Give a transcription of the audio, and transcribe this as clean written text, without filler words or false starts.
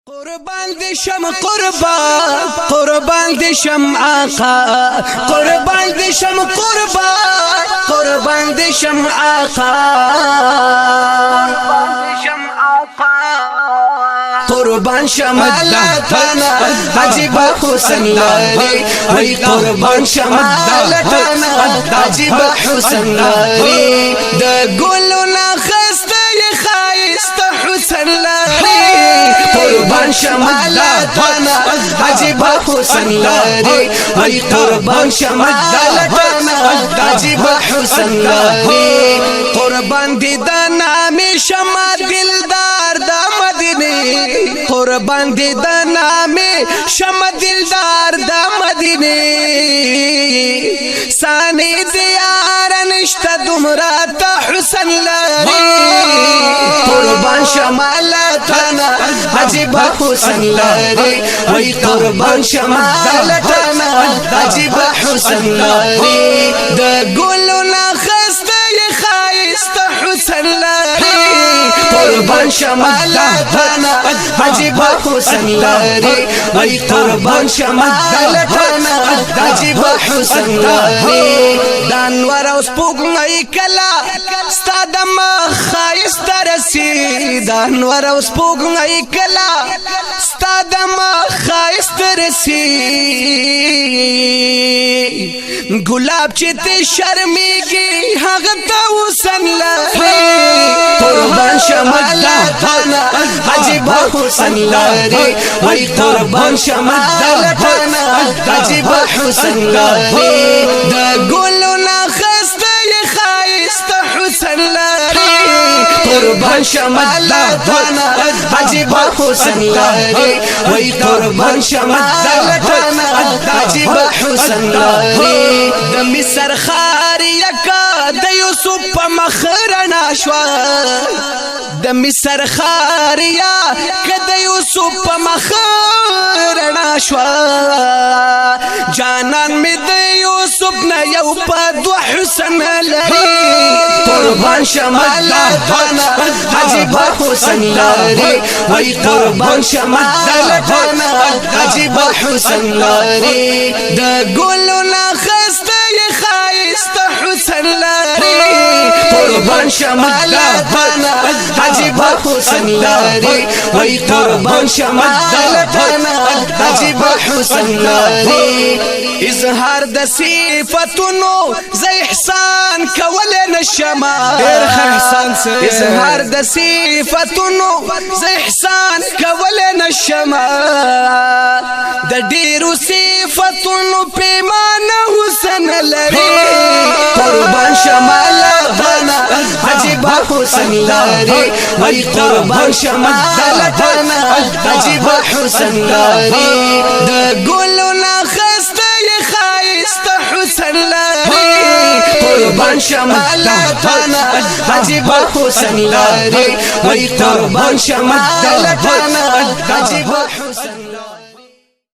قربان دي شم قربان دي شم آقا قربان دي شم قربان دي شم آقا قربان شمالتنا عجيب حسن لاري وي قربان شمالتنا عجيب حسن لاري دا قولنا خستي خايست حسن لاري قربان شمالتنا عجيب حسن لاري وي قربان شمالتنا عجيب حسن لاري قربان دي دانا مي شما دلدار دا مدينه قربان دي دانا مي شما دلدار دا مدينه ساني ديار نشتا دمرات حسن لاري قربان شمالتنا عجيب حسن لاري وي قربان شمالتنا عجيب حسن لاري دا قولنا خستي خايست حسن لاري قربان شمالتنا عجيب حسن لاري وي قربان شمالتنا عجيب حسن لاري دانور اوس پوغنای کلا ستاد مخایست رسی دانور اوس پوغنای کلا ستاد مخایست رسی گلاب چې ته شرمېږي هغه ته وسن لاري قربان شمالتنا عجيب حسن لاري وي قربان شمالتنا عجيب حسن لاري دا قولنا خستي خايست حسن لاري قربان شمالتنا عجيب حسن لاري وي قربان شمالتنا عجيب حسن لاري دمي سرخار يكا د يوسف مخرنا شوا دمي سرخار يا کد يوسف مخرنا شوا جانان می د يوسف نه یو پد حسن لري قربان شمالتنا عجيب حسن لاري وي قربان شمالتنا عجيب حسن لاري دا قولنا خستي خايست حسن لاري قربان شمالتنا عجيب حسن لاري وي قربان شمالتنا عجيب حسن لاري اظهار د صفاتونو زي احسان کول نشما ډېر احسان سه اظهار د صفاتونو زي احسان کول نشما د ډېرو صفاتونو پیمانه حسن لري قربان شمالتنا عجيب حسن لاري وي قربان شمالتنا عجيب حسن لاري دا قولنا خستي خايست حسن لاري قربان شمالتنا عجيب حسن لاري وي قربان شمالتنا عجيب حسن